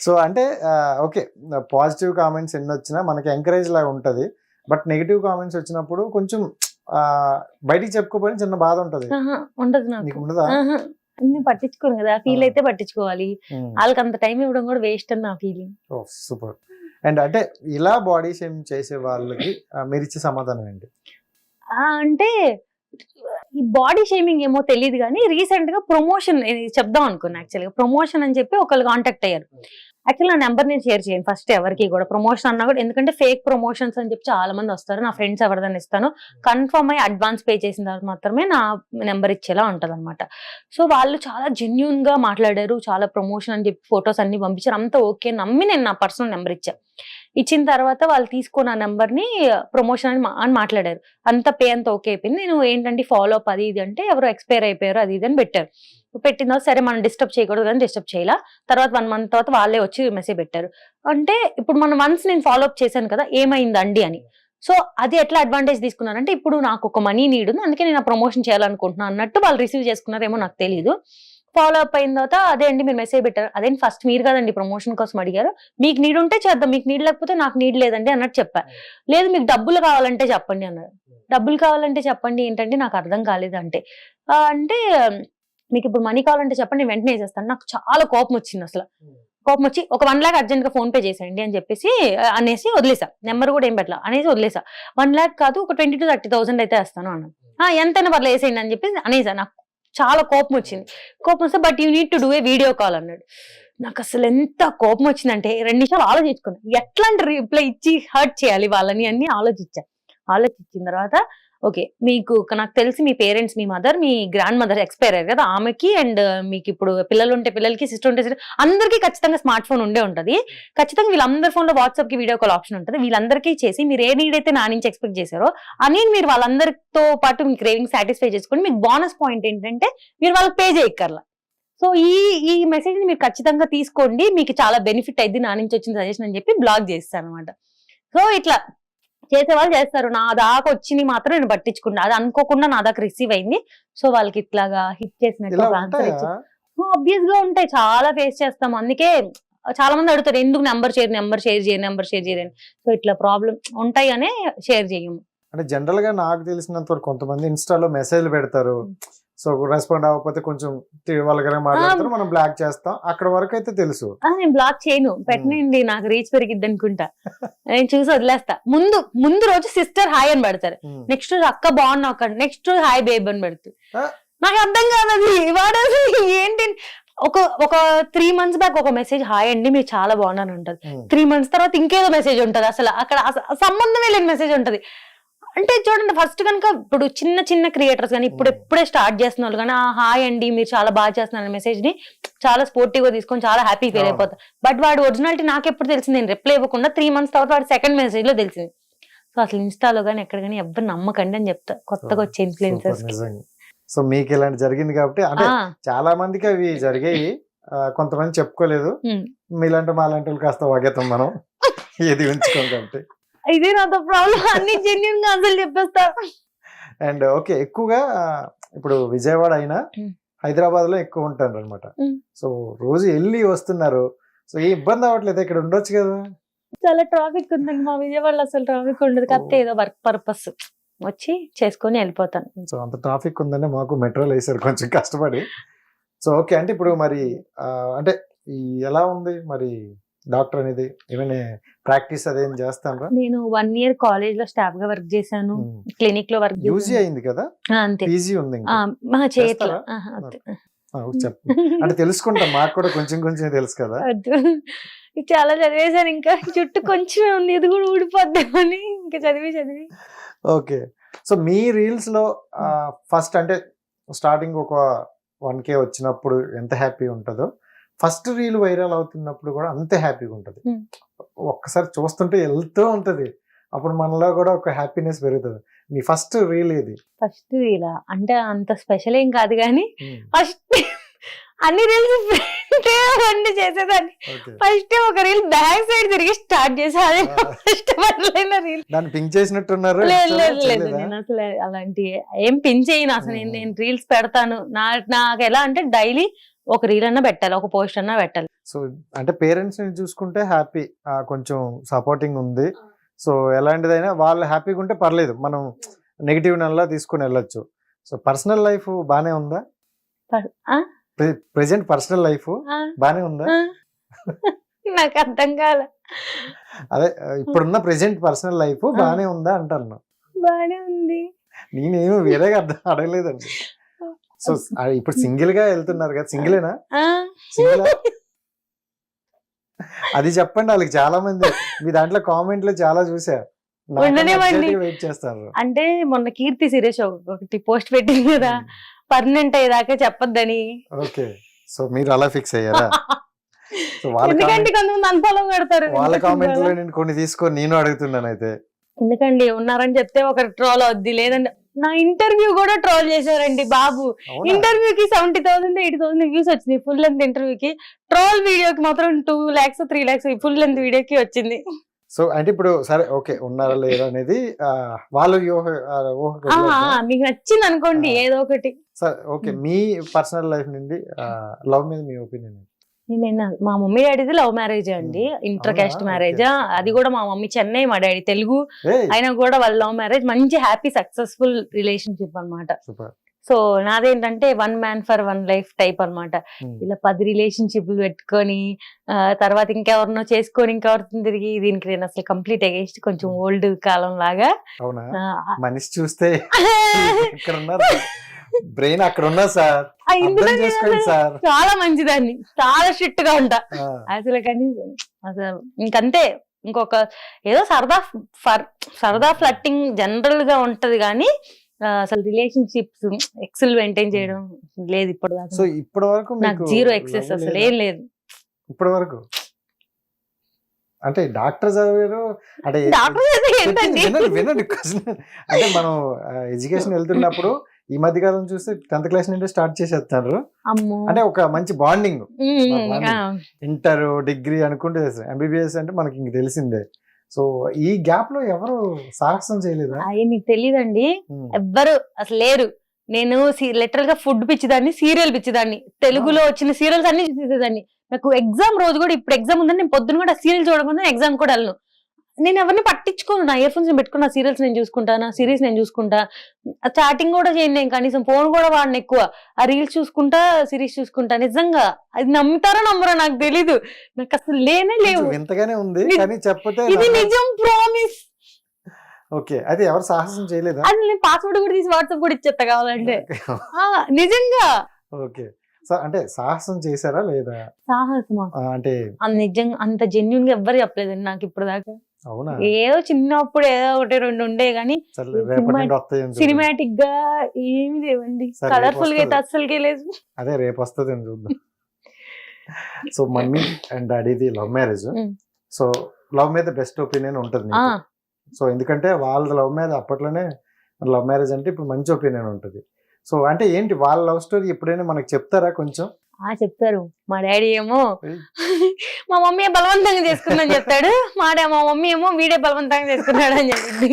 So అంటే okay, positive comments ఎన్ని వచ్చినా మనకి ఎంకరేజ్ లాగా ఉంటుంది. బట్ నెగిటివ్ కామెంట్స్ వచ్చినప్పుడు కొంచెం బయటికి చెప్పుకోపోయిన చిన్న బాధ ఉంటది. ఉండదు నీకు నాకు. ఉండదా? నేను పట్టించుకోను కదా, ఫీల్ అయితే పట్టించుకోవాలి. వాళ్ళకి అంత టైం ఇవ్వడం కూడా వేస్ట్ అని నా ఫీలింగ్. Oh super. అండ్ అంటే ఇలా బాడీ షేమ్ చేసే వాళ్ళకి మీరు ఇచ్చే సమాధానం ఏంటి? అంటే ఈ బాడీ షేమింగ్ ఏమో తెలియదు కానీ రీసెంట్ గా ప్రమోషన్ చెప్దాం అనుకున్నా. యాక్చువల్గా ప్రమోషన్ అని చెప్పి ఒకళ్ళు కాంటాక్ట్ అయ్యారు. యాక్చువల్ నా నెంబర్ నేను షేర్ చేయను ఫస్ట్ ఎవరికి కూడా, ప్రమోషన్ అన్నా కూడా. ఎందుకంటే ఫేక్ ప్రమోషన్స్ అని చెప్పి చాలా మంది వస్తారు. నా ఫ్రెండ్స్ ఎవరిదని ఇస్తాను, కన్ఫర్మ్ అయ్యి అడ్వాన్స్ పే చేసిన తర్వాత మాత్రమే నా నెంబర్ ఇచ్చేలా ఉంటది అనమాట. సో వాళ్ళు చాలా జెన్యూన్ గా మాట్లాడారు, చాలా ప్రమోషన్ అని చెప్పి ఫొటోస్ అన్ని పంపించారు. అంతా ఓకే నమ్మి నేను నా పర్సనల్ నెంబర్ ఇచ్చా. ఇచ్చిన తర్వాత వాళ్ళు తీసుకున్న నెంబర్ ని ప్రమోషన్ అని మాట్లాడారు. అంత పే అంత ఓకే అయిపోయింది. నేను ఏంటంటే ఫాలో అప్ అది ఇది అంటే ఎవరు ఎక్స్పైర్ అయిపోయారు అది ఇది అని పెట్టారు. పెట్టిన తర్వాత సరే మనం డిస్టర్బ్ చేయకూడదు కానీ డిస్టర్బ్ చేయాల. తర్వాత 1 month తర్వాత వాళ్ళే వచ్చి మెసేజ్ పెట్టారు. అంటే ఇప్పుడు మనం వన్స్ నేను ఫాలో అప్ చేశాను కదా ఏమైందండి అని. సో అది ఎట్లా అడ్వాంటేజ్ తీసుకున్నారంటే ఇప్పుడు నాకు ఒక మనీ నీడ్ ఉంది, అందుకే నేను ప్రమోషన్ చేయాలనుకుంటున్నాను అన్నట్టు వాళ్ళు రిసీవ్ చేసుకున్నారేమో నాకు తెలియదు. ఫాలో అప్ అయిన తర్వాత అదే అండి మీరు మెసేజ్ పెట్టారు, అదేంటి ఫస్ట్ మీరు కదండి ప్రమోషన్ కోసం అడిగారు, మీకు నీడ్ ఉంటే చేద్దాం, మీకు నీడ్ లేకపోతే నాకు నీడ్ లేదండి అన్నట్టు చెప్పారు. లేదు మీకు డబ్బులు కావాలంటే చెప్పండి అన్నారు. డబ్బులు కావాలంటే చెప్పండి ఏంటంటే నాకు అర్థం కాలేదు. అంటే మీకు ఇప్పుడు మనీ కావాలంటే చెప్పండి నేను వెంటనే చేస్తాను. నాకు చాలా కోపం వచ్చింది. అసలు కోపం వచ్చి ఒక 1 lakh అర్జెంట్ గా ఫోన్ పే చేసేయండి అని చెప్పేసి అనేసి వదిలేసా. నెంబర్ కూడా ఏం పెట్టలా అనేసి వదిలేసా. 1 lakh కాదు ఒక 20,000 to 30,000 అయితే వేస్తాను అన్నాను. ఎంతైనా పర్లేదు వేసేయండి అని చెప్పేసి అనేసా. నాకు చాలా కోపం వచ్చింది. కోపం వస్తే but you need to do a video call అన్నాడు. నాకు అసలు ఎంత కోపం వచ్చిందంటే 2 నిమిషాలు ఆలోచించుకున్నాను, ఎట్లాంటి రిప్లై ఇచ్చి హర్ట్ చేయాలి వాళ్ళని అని ఆలోచించిన తర్వాత ఓకే మీకు నాకు తెలిసి మీ పేరెంట్స్, మీ మదర్, మీ గ్రాండ్ మదర్ ఎక్స్పైర్ అయ్యారు కదా, ఆమెకి అండ్ మీకు ఇప్పుడు పిల్లలు ఉంటే పిల్లలకి, సిస్టర్ ఉంటే సిస్టర్, అందరికీ ఖచ్చితంగా స్మార్ట్ ఫోన్ ఉండే ఉంటుంది. ఖచ్చితంగా వీళ్ళందరి ఫోన్ లో వాట్సాప్ కి వీడియో కాల్ ఆప్షన్ ఉంటుంది. వీళ్ళందరికీ చేసి మీరు ఏ నీడ్ అయితే నా నుంచి ఎక్స్పెక్ట్ చేశారో అని మీరు వాళ్ళందరితో పాటు మీ క్రేవింగ్ సాటిస్ఫై చేసుకోండి. మీకు బోనస్ పాయింట్ ఏంటంటే మీరు వాళ్ళకి పే చేయక్కర్లా. సో ఈ మెసేజ్ ని మీరు ఖచ్చితంగా తీసుకోండి, మీకు చాలా బెనిఫిట్ అయింది నా నుంచి వచ్చిన సజెషన్ అని చెప్పి బ్లాక్ చేస్తాను అనమాట. సో ఇట్లా చేసే వాళ్ళు చేస్తారు. నా దాకా వచ్చింది మాత్రం నేను పట్టించుకుంటా, అది అనుకోకుండా నా దాకా రిసీవ్ అయింది. సో వాళ్ళకి ఇట్లాగా హిట్ చేసినట్టు ఆన్సర్ ఇచ్చి ఆబ్వియస్ గా ఉంటాయి, చాలా ఫేస్ చేస్తాం. అందుకే చాలా మంది అడుగుతారు ఎందుకు నెంబర్ షేర్ చేయని. సో ఇట్లా ప్రాబ్లం ఉంటాయి అనే షేర్ చేయము. అంటే జనరల్ గా నాకు తెలిసినంత వరకు కొంతమంది ఇన్స్టాలో మెసేజ్లు పెడతారు, సో రెస్పాండ్ అవ్వకపోతే కొంచెం వాళ్ళగా మాట్లాడతారు, మనం బ్లాక్ చేస్తాం. అక్కడ వరకు అయితే తెలుసు. నేను బ్లాక్ చేయను, పెట్టనండి, నాకు రీచ్ పెరిగిద్ది అనుకుంటా, నేను చూసి వదిలేస్తా. ముందు రోజు సిస్టర్ హాయ్ అని పెడతారు, నెక్స్ట్ రోజు అక్క బాగున్నావు అక్కడ, నెక్స్ట్ రోజు హాయ్ బేబ్ అని పెడతారు. నాకు అర్థం కాదు అది వాడేది ఏంటి. ఒక 3 months బ్యాక్ ఒక మెసేజ్ హాయ్ అండి మీరు చాలా బాగున్నాను ఉంటది. 3 months తర్వాత ఇంకేదో మెసేజ్ ఉంటది, అసలు అక్కడ సంబంధమే లేని మెసేజ్ ఉంటది. అంటే చూడండి ఫస్ట్ కనుక ఇప్పుడు చిన్న క్రియేటర్స్ కానీ ఇప్పుడే స్టార్ట్ చేస్తున్న వాళ్ళు కానీ హాయ్ అండి మీరు చాలా బాగా చేస్తున్నారు మెసేజ్ ని చాలా స్పోర్టివ్ గా తీసుకొని చాలా హ్యాపీ ఫీల్ అయిపోతారు. బట్ వాడు ఒరిజినాలిటీ నాకు ఎప్పుడు తెలిసింది, నేను రిప్లై ఇవ్వకుండా 3 months తర్వాత వాడు సెకండ్ మెసేజ్ లో తెలిసింది. సో అసలు ఇన్స్టాలో కానీ ఎక్కడ కానీ ఎవరు నమ్మకండి అని చెప్తా కొత్తగా వచ్చే ఇన్ఫ్లుయెన్సర్స్. సో మీకు ఇలాంటి జరిగింది కాబట్టి అంటే చాలా మందికి అవి జరిగాయి, కొంతమంది చెప్పుకోలేదు. మీలాంటి మాలాంటి వాళ్ళు కాస్త వాగేతాం మనం ఏది ఉంచుకోం కాబట్టి. ఇదే నాతో ప్రాబ్లం, అన్ని జెన్యూన్ గా అసలు చెప్పేస్తా. అండ్ ఓకే ఎక్కువగా ఇప్పుడు విజయవాడ అయినా హైదరాబాద్ లో ఎక్కువ ఉంటారు అనమాట. సో రోజు వెళ్ళి వస్తున్నారు, సో ఏ ఇబ్బంది అవ్వట్లేదు, ఇక్కడ ఉండొచ్చు కదా. చాలా ట్రాఫిక్ ఉందండి మా విజయవాడలో, అసలు ట్రాఫిక్ ఉండదు. కాకపోతే ఏదో వర్క్ పర్పస్ వచ్చి చేసుకొని వెళ్ళిపోతాను. సో అంత ట్రాఫిక్ ఉందంటే మాకు మెట్రోలో వేసారు కొంచెం కష్టపడి. సో ఓకే అంటే ఇప్పుడు మరి అంటే ఎలా ఉంది మరి డాక్టర్ అనేది ఏమైనా ప్రాక్టీస్ అదేం చేస్తాను? నేను 1 year కాలేజ్ లో స్టాఫ్ గా వర్క్ చేశాను, క్లినిక్ లో వర్క్ యూజీ అయింది కదా, అంతే. పీజీ ఉంది చేయట్లా అంటే తెలుసుకుంటాం, మాకు కూడా కొంచెం తెలుసు కదా. చాలా చదివేశాను, ఇంకా చుట్టూ కొంచెమే ఉంది, ఇది కూడా ఊడిపోద్దామని ఇంకా చదివి. ఓకే సో మీ రీల్స్ లో ఫస్ట్ అంటే స్టార్టింగ్ ఒక 1K వచ్చినప్పుడు ఎంత హ్యాపీ ఉంటుందో, ఫస్ట్ రీల్ వైరల్ అవుతున్నప్పుడు కూడా అంతే హ్యాపీగా ఉంటుంది. ఒక్కసారి చూస్తుంటే వెళ్తూ ఉంటది, అప్పుడు మనలో కూడా ఒక హ్యాపీనెస్ పెరుగుతుంది. మీ ఫస్ట్ రీల్ ఇది? ఫస్ట్ రీలా అంటే అంత స్పెషల్ ఏం కాదు కానీ ఫస్ట్ అన్ని రీల్స్ అన్ని చేసేదాన్ని. ఫస్ట్ ఒక రీల్ బ్యాక్ సైడ్ తిరిగి స్టార్ట్ చేసా, అదే ఫస్ట్ రీల్. దాన్ని పింక్ చేసినట్టున్నారు? లేదు నేను అసలు అలాంటి ఏం పింక్ చేయను అసలు. నేను రీల్స్ పెడతాను, నాకు ఎలా అంటే డైలీ ఒక రీల్ అన్నా పెట్టాలి, ఒక పోస్ట్ అన్నా పెట్టాలి. సో అంటే పేరెంట్స్ ని చూసుకుంటే హ్యాపీ, కొంచెం సపోర్టింగ్ ఉంది. సో ఎలాంటిదైనా వాళ్ళు హ్యాపీగా ఉంటే పర్లేదు, మనం నెగిటివ్ నల్లా తీసుకుని వెళ్ళొచ్చు. సో పర్సనల్ లైఫ్ బానే ఉందా? ప్రెసెంట్ పర్సనల్ లైఫ్ బానే ఉందా? నాకు అర్థం కాల. అదే ఇప్పుడున్న ప్రెసెంట్ పర్సనల్ లైఫ్ బానే ఉందా అంటాను. బానే ఉంది. నేనేమి వేరేగా అడగలేదండి. సో ఇప్పుడు సింగిల్ గా వెళ్తున్నారు కదా, సింగిలేనా? సింగిల్ అది చెప్పండి. వాళ్ళకి చాలా మంది మీ దాంట్లో కామెంట్లు చాలా చూసా, వెయిట్ చేస్తారు. అంటే మొన్న కీర్తి సురేష్ ఒకటి పోస్ట్ పెట్టింది కదా, పర్మనెంట్ అయ్యేదాకా చెప్పొద్దని. ఓకే, సో మీరు అలా ఫిక్స్ అయ్యారా? సో ఎందుకంటే కొంతమంది అన్ఫాలో కడతారు. వాళ్ళ కామెంట్ లో నేను కొన్ని తీసుకొని నేను అడుగుతున్నాను. అయితే ఎందుకండి ఉన్నారని చెప్తే ఒకరు ట్రోల్ అవుద్ది, లేదంటే నా ఇంటర్వ్యూ కూడా ట్రోల్ చేశారండి బాబు. ఇంటర్వ్యూకి 70,000 80,000 వ్యూస్ వచ్చినాయి ఫుల్ లెంత్ ఇంటర్వ్యూకి. ట్రోల్ వీడియోకి మాత్రం 2 lakhs 3 lakhs ఫుల్ లెంత్ వీడియోకి వచ్చింది. సో అంటే ఇప్పుడు సరే ఓకే, ఉన్నారా లేదా అనేది వాళ్ళు మీకు నచ్చింది అనుకోండి ఏదో ఒకటి. సరే ఓకే, మీ పర్సనల్ లైఫ్ నుండి లవ్ మీద మీ ఒపీనియన్? మా మమ్మీ డాడీది లవ్ మ్యారేజ్ అండి, ఇంటర్ కాస్ట్ మ్యారేజ్. అది కూడా మా మమ్మీ చెన్నై, మా డాడీ తెలుగు. అయినా కూడా వాళ్ళ లవ్ మ్యారేజ్ మంచి హ్యాపీ సక్సెస్ఫుల్ రిలేషన్షిప్ అన్నమాట. సో నాదేంటంటే 1 man for 1 life టైప్ అన్నమాట. ఇలా 10 రిలేషన్షిప్లు పెట్టుకొని తర్వాత ఇంకెవరినో చేసుకొని ఇంకెవరితో తిరిగి, దీనికి నేను అసలు కంప్లీట్ అగేన్స్ట్, కొంచెం ఓల్డ్ కాలం లాగా. మనిషి చూస్తే బ్రెయిన్ అక్కడ ఉన్నా సార్, చాలా మంచిదాన్ని, చాలా స్ట్రిక్ట్ గా ఉంటా అసలు. కానీ అసలు ఇంకంతే, ఇంకొక ఏదో సరదా ఫ్లట్టింగ్ జనరల్ గా ఉంటది కానీ అసలు రిలేషన్షిప్స్ ఎక్సెల్ మెయింటైన్ చేయడం లేదు ఇప్పుడు దాకా. సో ఇప్పటి వరకు నాకు 0 ఎక్సెస్ అసలు ఏం లేదు ఇప్పటి వరకు. అంటే డాక్టర్ చదివారు అంటే వినండి, అంటే మనం ఎడ్యుకేషన్ వెళ్తున్నప్పుడు ఈ మధ్య కాలం చూస్తే 10th క్లాస్ నుండి స్టార్ట్ చేసేస్తున్నారు. అంటే ఒక మంచి బాండింగ్, ఇంటర్ డిగ్రీ అనుకుంటే ఎంబీబీఎస్ అంటే మనకి ఇంక తెలిసిందే. సో ఈ గ్యాప్ లో ఎవరు సాహసం చేయలేదా? అయ్యి మీకు తెలియదండి, ఎవ్వరు అసలు లేరు. నేను లిటరల్ గా ఫుడ్ పిచ్చిదాన్ని, సీరియల్ పిచ్చిదాన్ని, తెలుగులో వచ్చిన సీరియల్స్ అన్ని చూసేదాన్ని. నాకు ఎగ్జామ్ రోజు కూడా, ఇప్పుడు ఎగ్జామ్ ఉందని నేను పొద్దున కూడా సీరియల్ చూడకుండా ఎగ్జామ్ కూడా వెళ్ళను. నేను ఎవరిని పట్టించుకోను, నా ఇయర్ ఫోన్స్ పెట్టుకుని నా సీరియల్స్ నేను చూసుకుంటా, నా సిరీస్ నేను చూసుకుంటా. చాటింగ్ కూడా చేయను నేను, కనీసం ఫోన్ కూడా వాడిని ఎక్కువ. ఆ రీల్స్ చూసుకుంటా, సిరీస్ చూసుకుంటా. నిజంగా అది నమ్ముతారో నమ్మరో నాకు తెలీదు, నాకు అసలు లేనే లేవు. ఎంతగానే ఉంది కానీ చెప్పతే ఇది నిజం, ప్రామిస్. ఓకే, అది ఎవరు సాహసం చేయలేదా? అది నేను పాస్వర్డ్ కూడా తీసి వాట్సాప్ కూడా ఇచ్చేస్తా కావాలంటే. నిజంగా. ఓకే, అంటే సాహసం చేశారా లేదా? సాహసమా అంటే నిజంగా అంత జెన్యున్ గా ఎవ్వరు చెప్పలేదండి నాకు ఇప్పుడు దాకా. అవునా? ఏదో చిన్నప్పుడు ఏదో 1-2 ఉండే గానీ సినిమాటిక్ గా ఏమి లేవండి, కలర్ఫుల్ గా అయితే అస్సలకే లేదు. అదే రేపు వస్తుంది చూద్దాం. సో మమ్మీ అండ్ డాడీది లవ్ మ్యారేజ్. సో లవ్ మీద బెస్ట్ ఒపీనియన్ ఉంటుంది. సో ఎందుకంటే వాళ్ళ లవ్ మ్యారేజ్ అప్పట్లోనే, లవ్ మ్యారేజ్ అంటే ఇప్పుడు మంచి ఒపీనియన్ ఉంటుంది. సో అంటే ఏంటి వాళ్ళ లవ్ స్టోరీ ఎప్పుడైనా మనకు చెప్తారా కొంచెం? చెప్తారు. మా డాడీ ఏమో మా మమ్మీ బలవంతంగా చేసుకుందని చెప్తాడు, మా మమ్మీ ఏమో వీడే బలవంతంగా చేసుకున్నాడు అని చెప్పింది.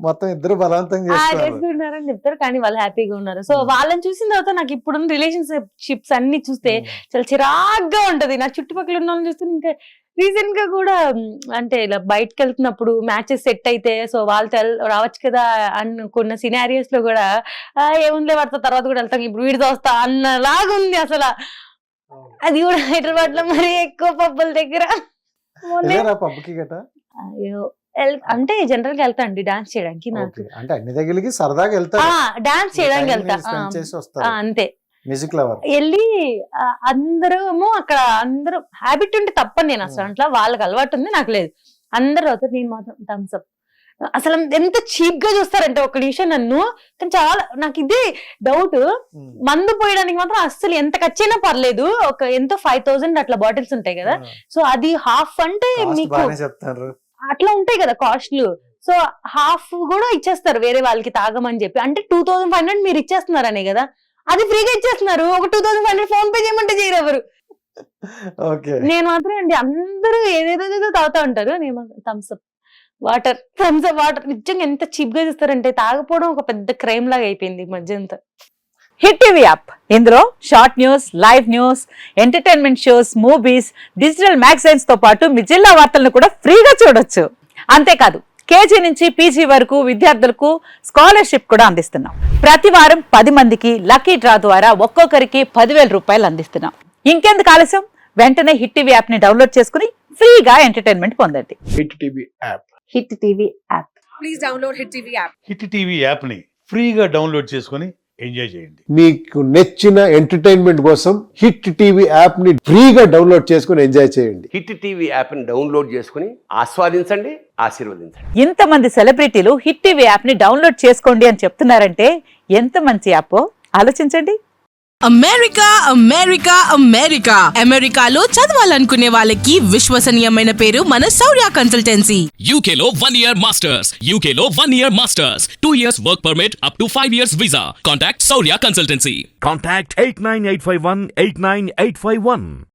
మొత్తం ఇద్దరు బలవంతంగా చేసుకుంటున్నారని చెప్తారు, కానీ వాళ్ళు హ్యాపీగా ఉన్నారు. సో వాళ్ళని చూసిన తర్వాత నాకు ఇప్పుడున్న రిలేషన్షిప్స్ అన్ని చూస్తే చాలా చిరాగ్గా ఉంటది. నా చుట్టుపక్కల ఉన్న వాళ్ళని చూస్తే ఇంకా రీసెంట్ గా కూడా అంటే ఇలా బయటకు వెళ్తున్నప్పుడు మ్యాచెస్ సెట్ అయితే సో వాళ్ళతో రావచ్చు కదా అనుకున్న సినారియోస్ లో కూడా ఏముందిలే వాడితో తర్వాత కూడా వెళ్తాం, ఇప్పుడు వీడితో వస్తా అన్నలాగుంది అసలు. అది కూడా హైదరాబాద్ లో మరి ఎక్కువ పబ్బుల దగ్గర. అంటే జనరల్ గా వెళ్తా అండి డాన్స్ చేయడానికి. నాకు అంటే అన్ని దగ్గరికి సరదాగా వెళ్తా, డాన్స్ చేయడానికి వెళ్తా అంతే. మ్యూజిక్ లవర్ వెళ్ళి అందరూ ఏమో అక్కడ అందరూ హ్యాబిట్ ఉంటే తప్పని నేను అసలు అట్లా, వాళ్ళకి అలవాటు ఉంది నాకు లేదు. అందరూ అవుతారు, నేను మాత్రం థమ్స్ అప్. అసలు ఎంత చీప్ గా చూస్తారంటే ఒక నిమిషం నన్ను. కానీ చాలా నాకు ఇదే డౌట్, మందు పోయడానికి మాత్రం అస్సలు ఎంత ఖర్చైనా పర్లేదు, ఒక ఎంతో 5,000 అట్లా బాటిల్స్ ఉంటాయి కదా, సో అది హాఫ్ అంటే మీకు అట్లా ఉంటాయి కదా కాస్ట్లు, సో హాఫ్ కూడా ఇచ్చేస్తారు వేరే వాళ్ళకి తాగమని చెప్పి. అంటే 2,500 మీరు ఇచ్చేస్తున్నారనే కదా, అది ఫ్రీగా ఇచ్చేస్తున్నారు. ఒక 2,500 ఫోన్ పే చేయమంటే చేయరు ఎవరు. నేను మాత్రం అండి అందరూ ఏదేదో తాగుతా ఉంటారు, నేను థమ్స్ అప్ వాటర్ నిజంగా ఎంత చీప్ గా ఇస్తారంటే తాగపోవడం ఒక పెద్ద క్రైమ్ లాగా అయిపోయింది ఈ మధ్య అంతా. హిట్ టీవీ యాప్ ఇందులో short news, live news, entertainment shows, movies, digital magazines తో పాటు మీ జిల్లా వార్తలను కూడా ఫ్రీగా చూడొచ్చు. అంతేకాదు కేజీ నుంచి పీజీ వరకు విద్యార్థులకు స్కాలర్షిప్ కూడా అందిస్తున్నాం. ప్రతి వారం 10 మందికి లక్కీ డ్రా ద్వారా ఒక్కొక్కరికి 10,000 రూపాయలు అందిస్తున్నాం. ఇంకెందుకు ఆలస్యం, వెంటనే హిట్ టీవీ యాప్ ని డౌన్లోడ్ చేసుకుని ఫ్రీగా ఎంటర్టైన్మెంట్ పొందండి. Hit TV app. Hit TV app. Please download Hit TV app. Hit TV యాప్ని ఫ్రీగా డౌన్లోడ్ చేసుకొని ఎంజాయ్ చేయండి. మీకు నచ్చిన ఎంటర్టైన్మెంట్ కోసం హిట్ టీవీ యాప్ ని ఫ్రీగా డౌన్లోడ్ చేసుకుని ఎంజాయ్ చేయండి. హిట్ టీవీ యాప్ని డౌన్లోడ్ చేసుకుని ఆస్వాదించండి, ఆశీర్వదించండి. ఇంతమంది సెలబ్రిటీలు హిట్ టీవీ యాప్ ని డౌన్లోడ్ చేసుకోండి అని చెప్తున్నారంటే ఎంత మంచి యాప్ ఆలోచించండి. అమెరికా అమెరికా అమెరికా అమెరికాలో చదవాలనుకునే వాళ్ళకి విశ్వసనీయమైన పేరు మన శౌర్య consultancy. UK Law 1 Year Masters. UK Law 1 Year Masters. 2 years work permit up to 5 years visa. Contact Saurya Consultancy. Contact 89851 89851.